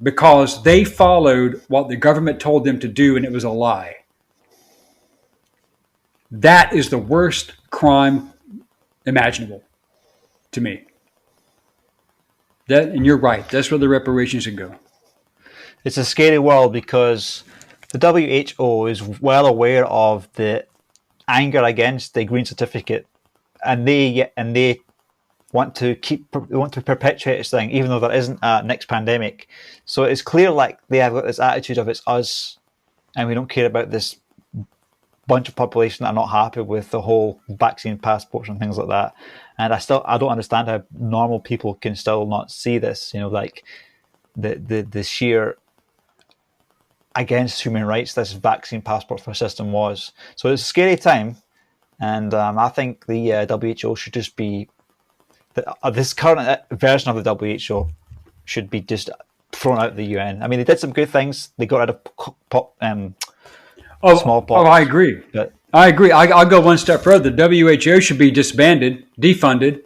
because they followed what the government told them to do and it was a lie. That is the worst crime imaginable to me. That, and you're right. That's where the reparations should go. It's a scary world because the WHO is well aware of the anger against the Green Certificate, and they want to perpetuate this thing, even though there isn't a next pandemic. So it's clear, like, they have got this attitude of it's us, and we don't care about this bunch of population that are not happy with the whole vaccine passports and things like that. And I don't understand how normal people can still not see this. Like the sheer against human rights this vaccine passport for system was. So it's a scary time, and I think the WHO should just be this current version of the WHO should be just thrown out of the UN. I mean, they did some good things. They got rid of smallpox. Oh, I agree. I agree. I'll go one step further. The WHO should be disbanded, defunded,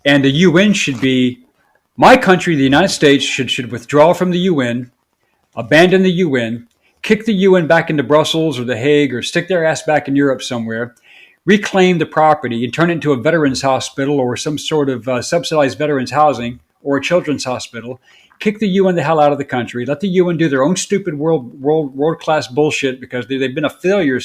and the UN should be. My country, the United States, should withdraw from the UN, abandon the UN, kick the UN back into Brussels or The Hague, or stick their ass back in Europe somewhere, reclaim the property and turn it into a veterans hospital or some sort of subsidized veterans housing or a children's hospital, kick the UN the hell out of the country, let the UN do their own stupid world-class bullshit, because they've been a failure.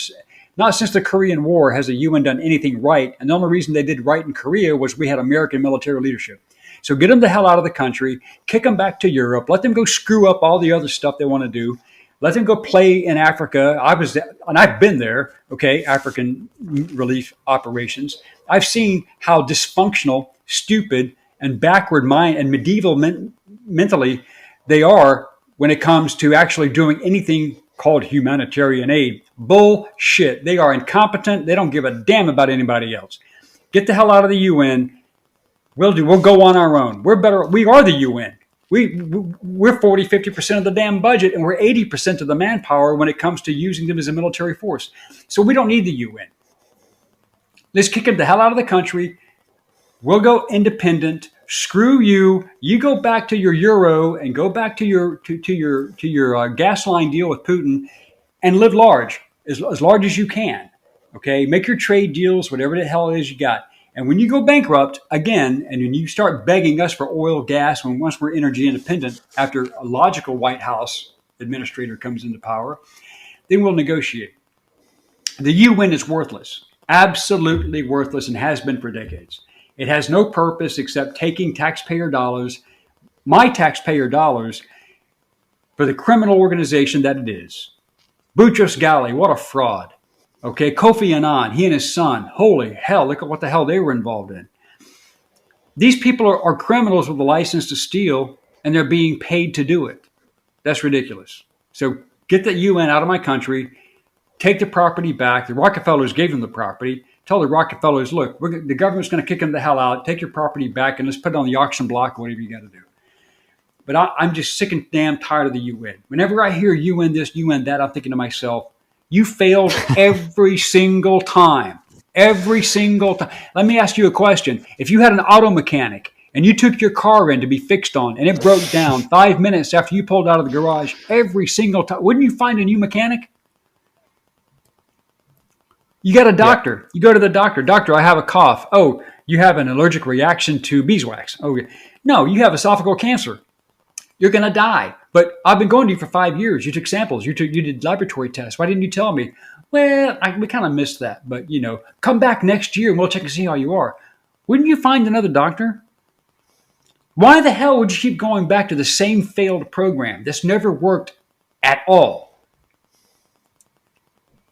Not since the Korean War has the UN done anything right, and the only reason they did right in Korea was we had American military leadership. So get them the hell out of the country, kick them back to Europe, let them go screw up all the other stuff they want to do. Let them go play in Africa. I've been there, okay, African relief operations. I've seen how dysfunctional, stupid, and backward mind and medieval mentally they are when it comes to actually doing anything called humanitarian aid. Bullshit. They are incompetent. They don't give a damn about anybody else. Get the hell out of the UN. We'll go on our own. We're better. We are the UN. We're 40, 50% of the damn budget, and we're 80% of the manpower when it comes to using them as a military force. So we don't need the UN. Let's kick them the hell out of the country. We'll go independent. Screw you. You go back to your euro and go back to your gas line deal with Putin and live large, as large as you can. Okay, make your trade deals, whatever the hell it is you got. And when you go bankrupt again, and when you start begging us for oil, gas, once we're energy independent, after a logical White House administrator comes into power, then we'll negotiate. The UN is worthless, absolutely worthless, and has been for decades. It has no purpose except taking taxpayer dollars, my taxpayer dollars, for the criminal organization that it is. Boutros Ghali, what a fraud. Okay, Kofi Annan, he and his son, holy hell, look at what the hell they were involved in. These people are criminals with a license to steal, and they're being paid to do it. That's ridiculous. So get the UN out of my country, take the property back. The Rockefellers gave them the property. Tell the Rockefellers, look, the government's going to kick them the hell out, take your property back, and let's put it on the auction block or whatever you got to do. But I'm just sick and damn tired of the UN. Whenever I hear UN this, UN that, I'm thinking to myself, you failed every single time. Every single time. Let me ask you a question. If you had an auto mechanic and you took your car in to be fixed on and it broke down 5 minutes after you pulled out of the garage, every single time, wouldn't you find a new mechanic? You got a doctor. Yeah. You go to the doctor. Doctor, I have a cough. Oh, you have an allergic reaction to beeswax. Oh, no, you have esophageal cancer. You're going to die. But I've been going to you for 5 years. You took samples. You did laboratory tests. Why didn't you tell me? Well, we kind of missed that. But, come back next year and we'll check and see how you are. Wouldn't you find another doctor? Why the hell would you keep going back to the same failed program that's never worked at all?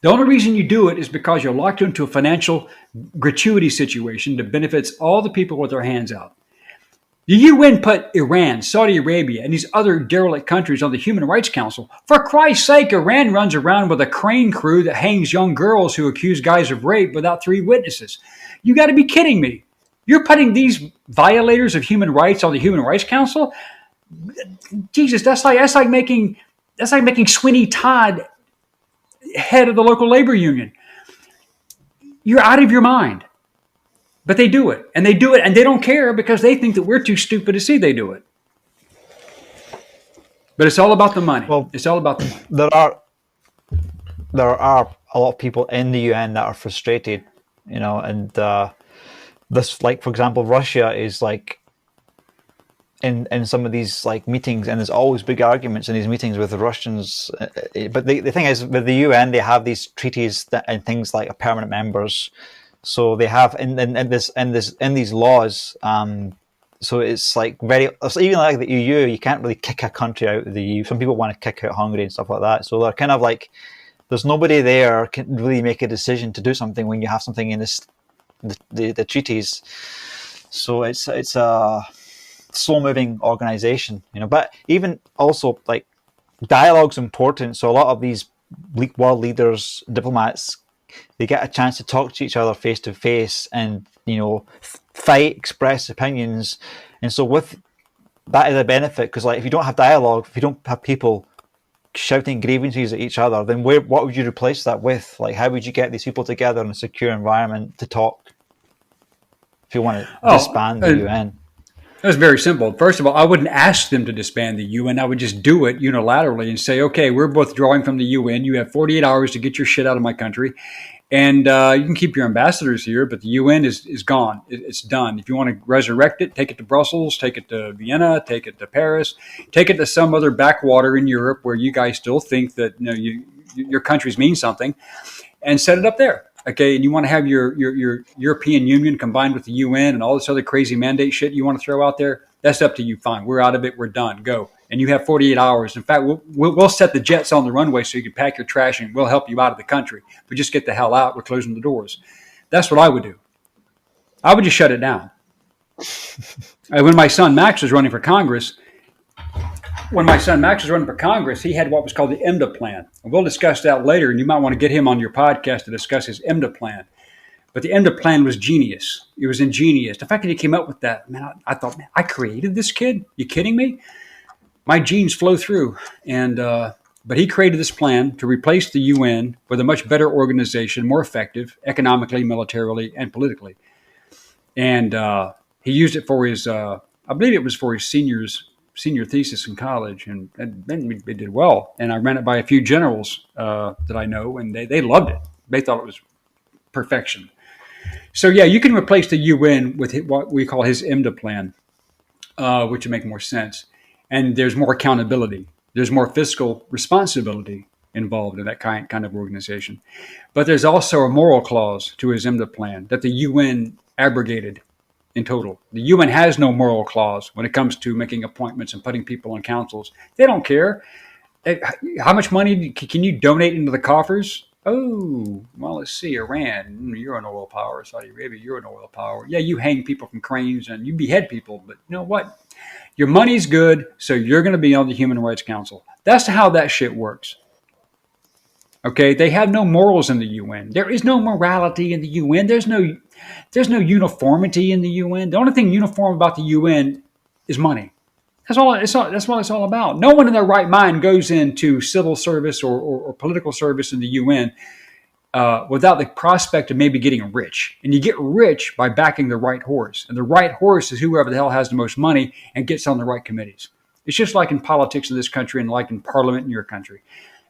The only reason you do it is because you're locked into a financial gratuity situation that benefits all the people with their hands out. The UN put Iran, Saudi Arabia, and these other derelict countries on the Human Rights Council. For Christ's sake, Iran runs around with a crane crew that hangs young girls who accuse guys of rape without 3 witnesses. You got to be kidding me. You're putting these violators of human rights on the Human Rights Council? Jesus, that's like making Sweeney Todd head of the local labor union. You're out of your mind. But they do it, and they don't care because they think that we're too stupid to see they do it. But it's all about the money. Well, It's all about the money. there are a lot of people in the UN that are frustrated, and this, like, for example, Russia is like in some of these like meetings, and there's always big arguments in these meetings with the Russians. But the thing is, with the UN, they have these treaties and things like permanent members. So they have in these laws. So it's like even like the EU, you can't really kick a country out of the EU. Some people want to kick out Hungary and stuff like that. So they're kind of like, there's nobody there can really make a decision to do something when you have something in the treaties. So it's a slow moving organization, But even also, like, dialogue's important. So a lot of these world leaders, diplomats, they get a chance to talk to each other face to face, and fight, express opinions. And so with that is a benefit, because like if you don't have dialogue, if you don't have people shouting grievances at each other, then what would you replace that with? Like, how would you get these people together in a secure environment to talk if you want to disband the UN? It was very simple. First of all, I wouldn't ask them to disband the UN. I would just do it unilaterally and say, okay, we're both drawing from the UN. You have 48 hours to get your shit out of my country. And you can keep your ambassadors here, but the UN is gone. It's done. If you want to resurrect it, take it to Brussels, take it to Vienna, take it to Paris, take it to some other backwater in Europe where you guys still think that your countries mean something, and set it up there. Okay, and you want to have your European Union combined with the UN and all this other crazy mandate shit you want to throw out there, that's up to you. Fine, we're out of it. We're done. Go. And you have 48 hours. In fact, we'll set the jets on the runway so you can pack your trash and we'll help you out of the country. But just get the hell out. We're closing the doors. That's what I would do. I would just shut it down. When my son Max was running for Congress, he had what was called the EMDA plan. And we'll discuss that later, and you might want to get him on your podcast to discuss his EMDA plan. But the EMDA plan was genius. It was ingenious. The fact that he came up with that, man, I thought, man, I created this kid? You kidding me? My genes flow through. But he created this plan to replace the UN with a much better organization, more effective economically, militarily, and politically. And he used it for his, I believe it was for his senior thesis in college, and it did well. And I ran it by a few generals that I know, and they loved it. They thought it was perfection. So yeah, you can replace the UN with what we call his EMDA plan, which would make more sense. And there's more accountability. There's more fiscal responsibility involved in that kind of organization. But there's also a moral clause to his EMDA plan that the UN abrogated in total. The UN has no moral clause when it comes to making appointments and putting people on councils. They don't care. How much money can you donate into the coffers? Oh, well, let's see. Iran, you're an oil power. Saudi Arabia, you're an oil power. Yeah, you hang people from cranes and you behead people. But you know what? Your money's good, so you're going to be on the Human Rights Council. That's how that shit works. Okay, they have no morals in the UN. There is no morality in the UN. There's no uniformity in the UN. The only thing uniform about the UN is money. That's what it's all about. No one in their right mind goes into civil service or political service in the UN without the prospect of maybe getting rich. And you get rich by backing the right horse. And the right horse is whoever the hell has the most money and gets on the right committees. It's just like in politics in this country and like in parliament in your country.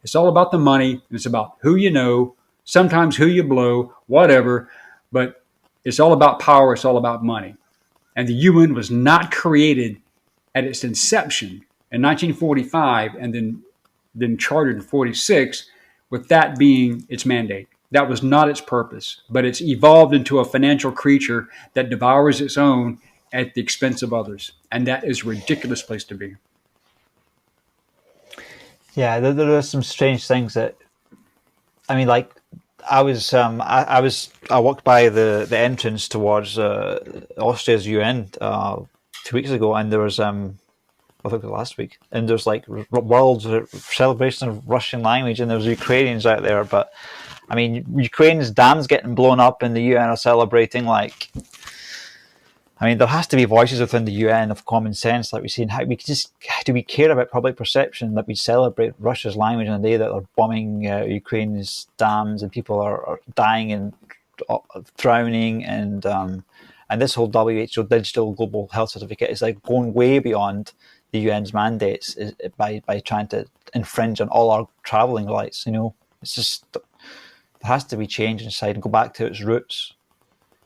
It's all about the money, and it's about who you know, sometimes who you blow, whatever. But it's all about power. It's all about money. And the UN was not created at its inception in 1945 and then chartered in 46 with that being its mandate. That was not its purpose, but it's evolved into a financial creature that devours its own at the expense of others. And that is a ridiculous place to be. Yeah, there are some strange things that, I mean, like, I walked by the entrance towards Austria's UN 2 weeks ago, and there was I think it was last week, and there's like world celebration of Russian language, and there's Ukrainians out there. But I mean, Ukraine's dams getting blown up, and the UN are celebrating. Like, I mean, there has to be voices within the UN of common sense, like we see. How do we care about public perception that we celebrate Russia's language on the day that they're bombing Ukraine's dams and people are dying and drowning, and this whole WHO digital global health certificate is like going way beyond the UN's mandates is by trying to infringe on all our travelling rights. It's just, there has to be change inside and go back to its roots.